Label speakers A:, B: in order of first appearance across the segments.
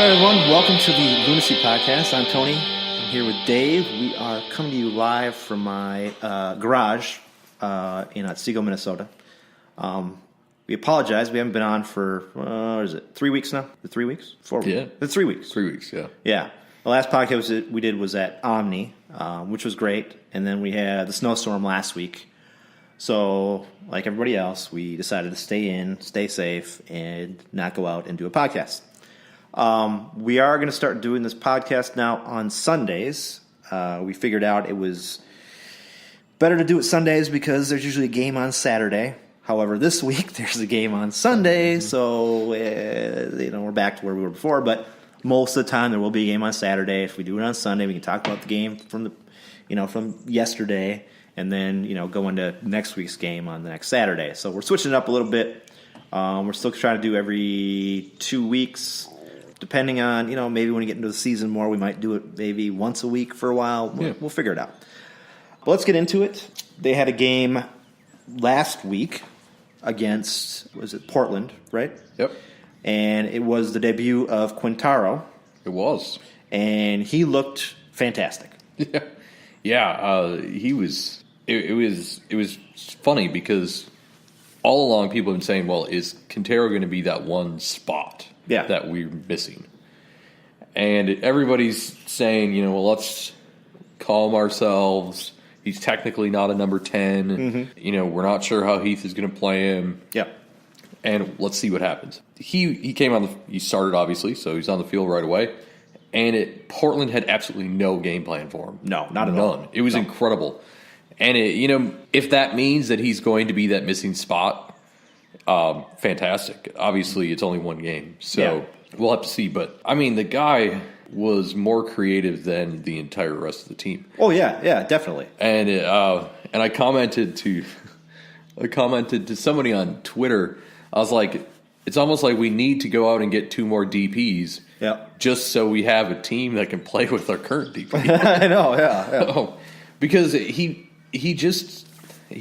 A: All right, everyone. Welcome to the Lunacy Podcast. I'm Tony. I'm here with Dave. We are coming to you live from my garage in Otsego, Minnesota. We apologize. We haven't been on for, what is it, 3 weeks now? 3 weeks? 4 weeks?
B: Yeah.
A: It's 3 weeks.
B: 3 weeks, yeah.
A: Yeah. The last podcast we did was at Omni, which was great. And then we had the snowstorm last week. So, like everybody else, we decided to stay in, stay safe, and not go out and do a podcast. We are going to start doing this podcast now on Sundays. We figured out it was better to do it Sundays because there's usually a game on Saturday. However, this week there's a game on Sunday, so we're back to where we were before. But most of the time there will be a game on Saturday. If we do it on Sunday, we can talk about the game from yesterday, and then go into next week's game on the next Saturday. So we're switching it up a little bit. We're still trying to do every 2 weeks. Depending on, maybe when we get into the season more, we might do it maybe once a week for a while. We'll figure it out. But let's get into it. They had a game last week against, was it Portland, right?
B: Yep.
A: And it was the debut of Quintero.
B: It was.
A: And he looked fantastic.
B: Yeah. Yeah, he was. It was funny because all along people have been saying, well, is Quintero going to be that one spot that we're missing? And everybody's saying, let's calm ourselves. He's technically not a number 10. Mm-hmm. We're not sure how Heath is going to play him.
A: Yep.
B: And let's see what happens. He came on he started, obviously, so he's on the field right away. And Portland had absolutely no game plan for him.
A: No, not at all.
B: None. It was incredible. And, if that means that he's going to be that missing spot, fantastic. Obviously, it's only one game, so we'll have to see. But, the guy was more creative than the entire rest of the team.
A: Oh, yeah, definitely.
B: And I commented to somebody on Twitter. I was like, it's almost like we need to go out and get 2 more DPs just so we have a team that can play with our current DP.
A: I know, yeah.
B: Because he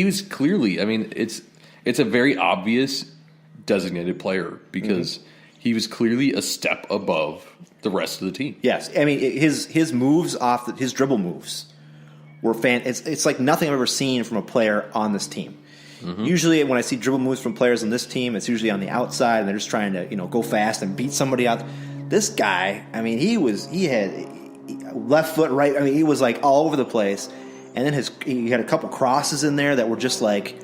B: was clearly, it's a very obvious designated player because he was clearly a step above the rest of the team.
A: Yes, his moves his dribble moves were it's like nothing I've ever seen from a player on this team. Mm-hmm. Usually, when I see dribble moves from players on this team, it's usually on the outside, and they're just trying to go fast and beat somebody out. This guy, he had left foot, right. He was like all over the place, and then he had a couple crosses in there that were just like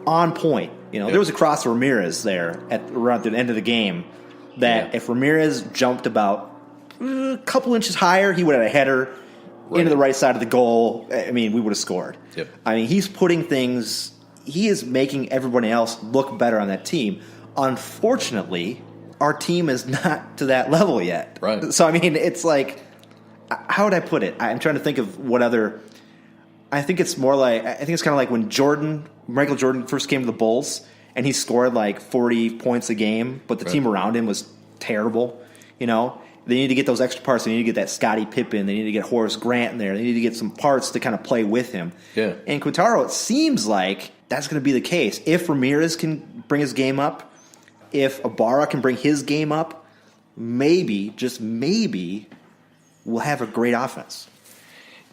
A: on point. There was a cross to Ramirez there around the end of the game that if Ramirez jumped about a couple inches higher, he would have had a header into the right side of the goal. We would have scored.
B: Yep.
A: He's putting things. He is making everybody else look better on that team. Unfortunately, our team is not to that level yet.
B: Right.
A: So, it's like, how would I put it? I'm trying to think of what other. I think it's kind of like when Michael Jordan first came to the Bulls and he scored like 40 points a game, but the team around him was terrible. They need to get those extra parts. They need to get that Scottie Pippen. They need to get Horace Grant in there. They need to get some parts to kind of play with him.
B: Yeah.
A: And Quintero, it seems like that's going to be the case. If Ramirez can bring his game up, if Ibarra can bring his game up, maybe, just maybe, we'll have a great offense.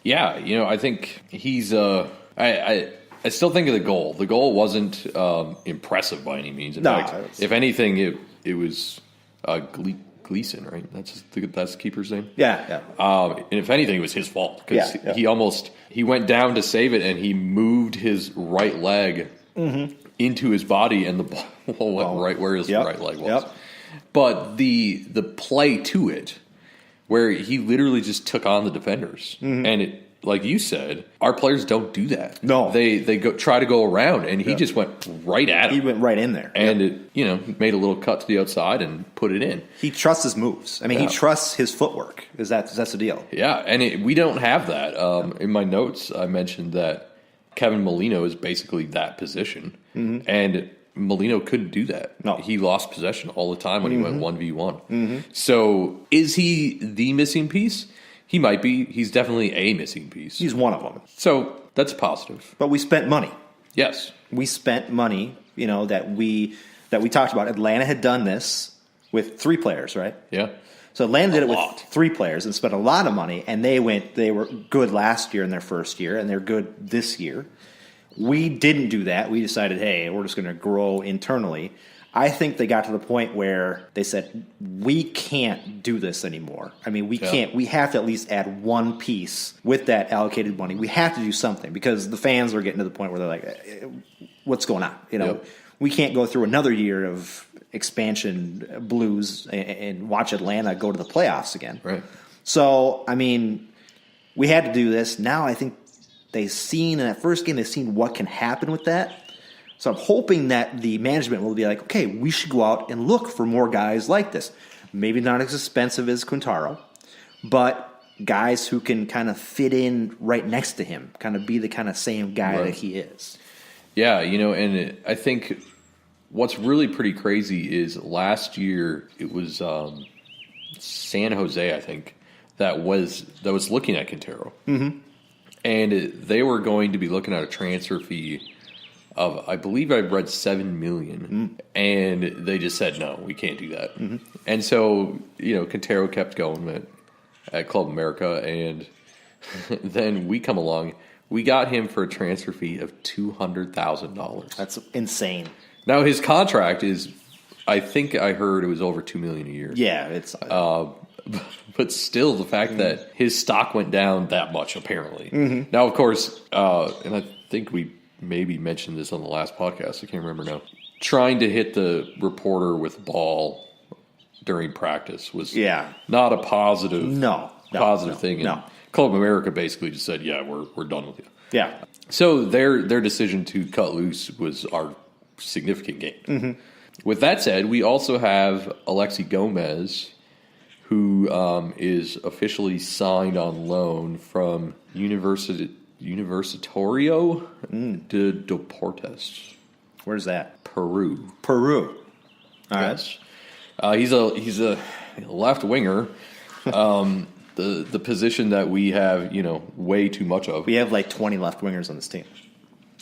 A: Yeah,
B: I think he's I still think of the goal. The goal wasn't impressive by any means. In fact, if anything, it was Gleason, right? That's the keeper's name.
A: Yeah.
B: And if anything, it was his fault because he went down to save it and he moved his right leg into his body and the ball went right where his right leg was. Yep. But the play to it, where he literally just took on the defenders, and like you said, our players don't do that.
A: No,
B: they try to go around, and he just went right at him.
A: He went right in there,
B: and it made a little cut to the outside and put it in.
A: He trusts his moves. He trusts his footwork. That's the deal.
B: Yeah, and we don't have that. In my notes, I mentioned that Kevin Molino is basically that position, and Molino couldn't do that.
A: No.
B: He lost possession all the time when he went 1v1. So is he the missing piece? He might be. He's definitely a missing piece.
A: He's one of them.
B: So that's positive.
A: But we spent money.
B: Yes.
A: We spent money, that we talked about. Atlanta had done this with 3 players, right?
B: Yeah.
A: So Atlanta did it with 3 players and spent a lot of money, and they were good last year in their first year, and they're good this year. We didn't do that. We decided, hey, we're just going to grow internally. I think they got to the point where they said, we can't do this anymore. I mean, we can't. We have to at least add one piece with that allocated money. We have to do something because the fans are getting to the point where they're like, what's going on? We can't go through another year of expansion blues and watch Atlanta go to the playoffs again.
B: Right.
A: So, I mean, we had to do this. Now I think they've seen in that first game, they've seen what can happen with that. So I'm hoping that the management will be like, okay, we should go out and look for more guys like this. Maybe not as expensive as Quintero, but guys who can kind of fit in right next to him, kind of be the kind of same guy that he is.
B: Yeah, and I think what's really pretty crazy is last year it was San Jose, I think, that was looking at Quintero. Mm-hmm. And they were going to be looking at a transfer fee of, I believe I read $7 million, and they just said, no, we can't do that. Mm-hmm. And so, Quintero kept going at Club America, and then we come along. We got him for a transfer fee of $200,000.
A: That's insane.
B: Now, his contract is, I think I heard it was over $2 million a year.
A: Yeah, it's...
B: but still, the fact that his stock went down that much, apparently. Mm-hmm. Now, of course, and I think we maybe mentioned this on the last podcast, I can't remember now, trying to hit the reporter with a ball during practice was not a positive thing. And Club America basically just said, yeah, we're done with you.
A: Yeah.
B: So their decision to cut loose was our significant gain. Mm-hmm. With that said, we also have Alexi Gomez, who is officially signed on loan from Universitario de Deportes.
A: Where's that?
B: Peru.
A: All
B: yes. Right. He's a left winger. The position that we have, way too much of.
A: We have like 20 left wingers on this team.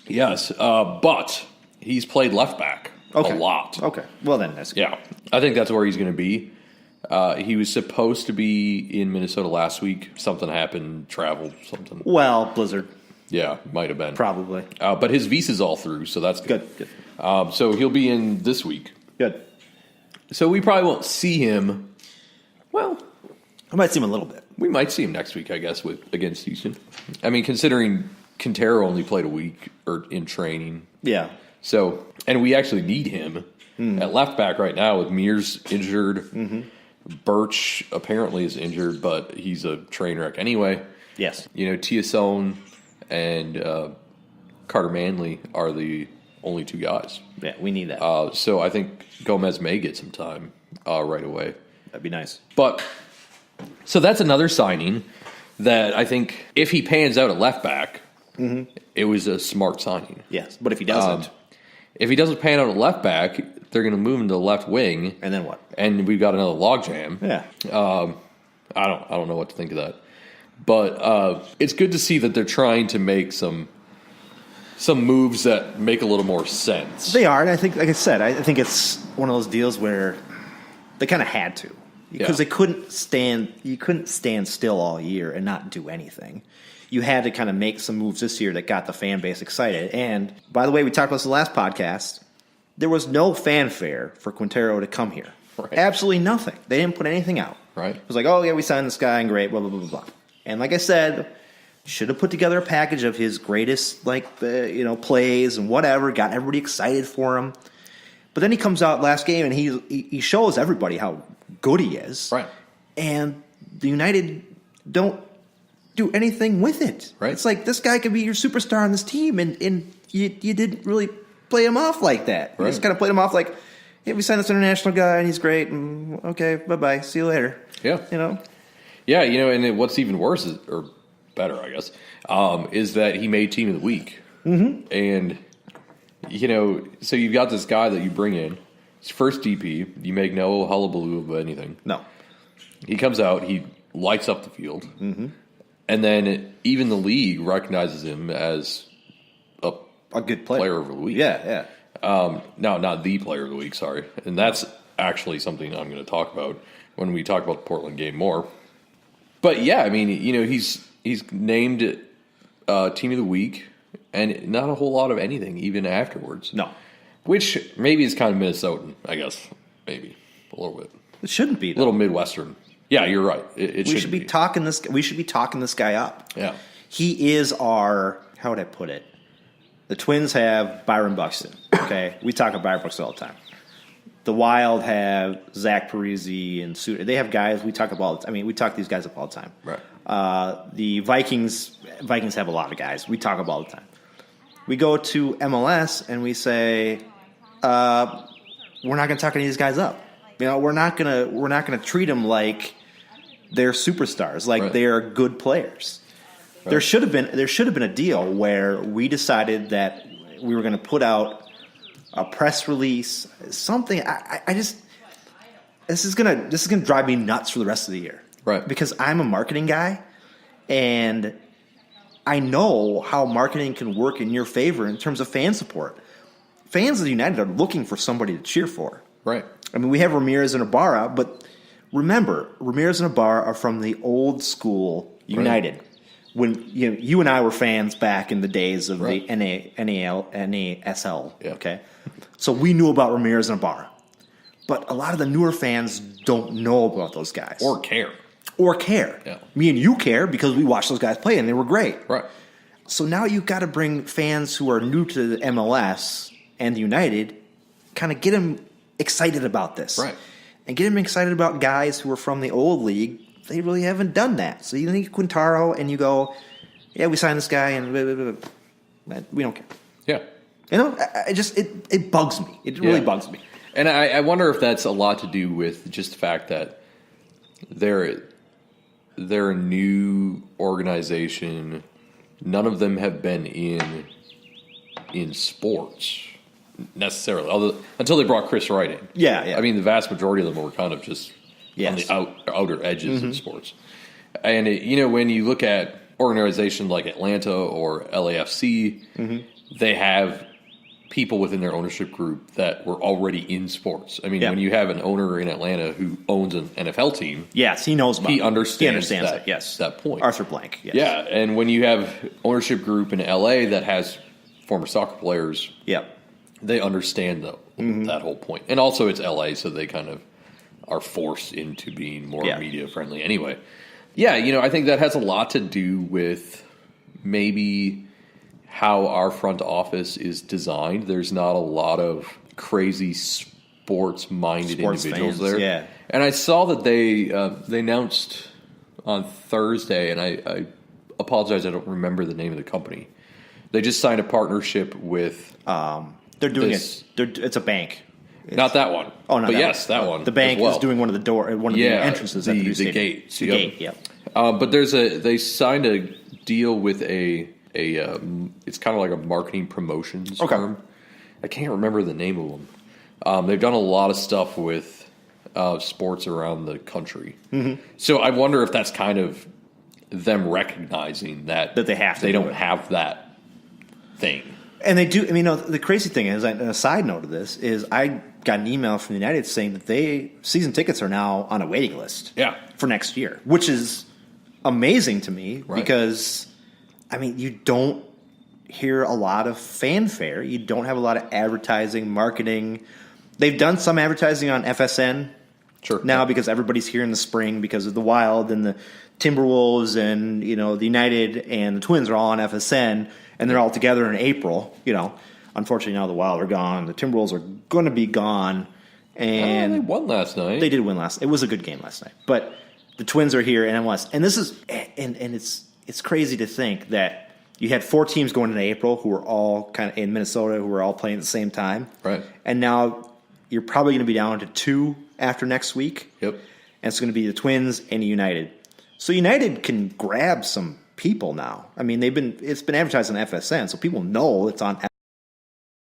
B: Yes, but he's played left back a lot.
A: Okay. Well, then that's good.
B: Yeah. I think that's where he's going to be. He was supposed to be in Minnesota last week. Something happened, traveled, something.
A: Well, blizzard.
B: Yeah, might have been.
A: Probably.
B: But his visa's all through, so that's good.
A: Good.
B: So he'll be in this week.
A: Good.
B: So we probably won't see him. Well,
A: I might see him a little bit.
B: We might see him next week, I guess, against Houston. I mean, considering Quintero only played a week in training.
A: Yeah.
B: So, and we actually need him at left back right now with Mears injured. Mm-hmm. Birch apparently is injured, but he's a train wreck anyway.
A: Yes.
B: Tiasone and Carter Manley are the only 2 guys.
A: Yeah, we need that.
B: So I think Gomez may get some time right away.
A: That'd be nice.
B: But so that's another signing that I think if he pans out at left back, it was a smart signing.
A: Yes, but if he doesn't,
B: pan out at left back, they're going to move him to the left wing,
A: and then what?
B: And we've got another logjam.
A: Yeah.
B: I don't know what to think of that, but it's good to see that they're trying to make some moves that make a little more sense.
A: They are, and I think, like I said, I think it's one of those deals where they kind of had to because they couldn't stand. You couldn't stand still all year and not do anything. You had to kind of make some moves this year that got the fan base excited. And by the way, we talked about this in the last podcast. There was no fanfare for Quintero to come here.
B: Right.
A: Absolutely nothing. They didn't put anything out.
B: Right.
A: It was like, oh, yeah, we signed this guy, and great, blah, blah, blah, blah, blah. And like I said, should have put together a package of his greatest, plays and whatever, got everybody excited for him. But then he comes out last game, and he shows everybody how good he is.
B: Right.
A: And the United don't do anything with it.
B: Right.
A: It's like, this guy could be your superstar on this team, and you didn't really play him off like that. You just kind of played him off like, yeah, we signed this international guy, and he's great, and okay, bye-bye, see you later.
B: Yeah. Yeah, and what's even worse, or better, I guess, is that he made Team of the Week. Mm-hmm. And, so you've got this guy that you bring in, his first DP, you make no hullabaloo of anything.
A: No.
B: He comes out, he lights up the field, and then even the league recognizes him as
A: a good player
B: of the week.
A: Yeah.
B: No, not the player of the week, sorry. And that's actually something I'm going to talk about. when we talk about the Portland game more. But yeah, I mean, he's named Team of the Week, and not a whole lot of anything even afterwards.
A: No.
B: Which maybe is kind of Minnesotan, I guess. Maybe a little bit.
A: It shouldn't be.
B: A little Midwestern. Yeah, you're right. We should be
A: talking this. We should be talking this guy up.
B: Yeah.
A: He is our. How would I put it? The Twins have Byron Buxton. Okay, we talk about Byron Buxton all the time. The Wild have Zach Parise and Suter. They have guys we talk about. I mean, we talk these guys up all the time.
B: Right.
A: The Vikings have a lot of guys we talk about all the time. We go to MLS and we say, we're not going to talk any of these guys up. We're not gonna treat them like they're superstars, like they're good players. Right. There should have been a deal where we decided that we were going to put out a press release, something. I just this is gonna drive me nuts for the rest of the year,
B: right?
A: Because I'm a marketing guy, and I know how marketing can work in your favor in terms of fan support. Fans of the United are looking for somebody to cheer for.
B: Right.
A: I mean, we have Ramirez and Ibarra, but remember, Ramirez and Ibarra are from the old school United. Right. When you and I were fans back in the days of the NASL.
B: Yeah.
A: Okay, so we knew about Ramirez and Ibarra, but a lot of the newer fans don't know about those guys
B: or care.
A: Yeah. Me and you care because we watched those guys play and they were great.
B: Right.
A: So now you've got to bring fans who are new to the MLS and the United, kind of get them excited about this.
B: Right.
A: And get them excited about guys who are from the old league. They really haven't done that. So you think Quintero and you go, yeah, we signed this guy and blah, blah, blah. We don't care.
B: Yeah.
A: It bugs me. It really bugs me.
B: And I wonder if that's a lot to do with just the fact that they're a new organization. None of them have been in sports necessarily, until they brought Chris Wright in.
A: Yeah.
B: I mean, the vast majority of them were kind of just on the outer edges of sports. And when you look at organizations like Atlanta or LAFC, they have people within their ownership group that were already in sports. I mean, when you have an owner in Atlanta who owns an NFL team,
A: yes, he knows about
B: he understands
A: that. Yes,
B: that point.
A: Arthur Blank. Yes.
B: Yeah, and when you have ownership group in LA that has former soccer players, they understand that whole point. And also, it's LA, so they kind of are forced into being more media friendly anyway. Yeah, I think that has a lot to do with maybe how our front office is designed. There's not a lot of crazy sports-minded individuals
A: fans,
B: there.
A: Yeah.
B: And I saw that they announced on Thursday, and I apologize, I don't remember the name of the company. They just signed a partnership with...
A: they're doing it. It's a bank.
B: Not that one.
A: Oh, no.
B: But yes, that one.
A: The bank is doing one of the entrances at the new stadium.
B: Gate.
A: The gate, yeah.
B: But they signed a deal with it's kind of like a marketing promotions firm. I can't remember the name of them. They've done a lot of stuff with sports around the country. So I wonder if that's kind of them recognizing that they don't have that thing.
A: And they do. I mean, the crazy thing is, a side note of this is, I got an email from the United saying that season tickets are now on a waiting list. For next year, which is amazing to me because, I mean, you don't hear a lot of fanfare. You don't have a lot of advertising, marketing. They've done some advertising on FSN now because everybody's here in the spring because of the Wild and the Timberwolves and the United and the Twins are all on FSN. And they're all together in April. Unfortunately, now the Wild are gone. The Timberwolves are going to be gone. And
B: they won last night.
A: They did win last night. It was a good game last night. But the Twins are here in MLS. And this is and it's crazy to think that you had 4 teams going into April who were all kind of in Minnesota who were all playing at the same time.
B: Right.
A: And now you're probably going to be down to 2 after next week.
B: Yep.
A: And it's going to be the Twins and United. So United can grab some people now. I mean, it's been advertised on FSN, so people know it's on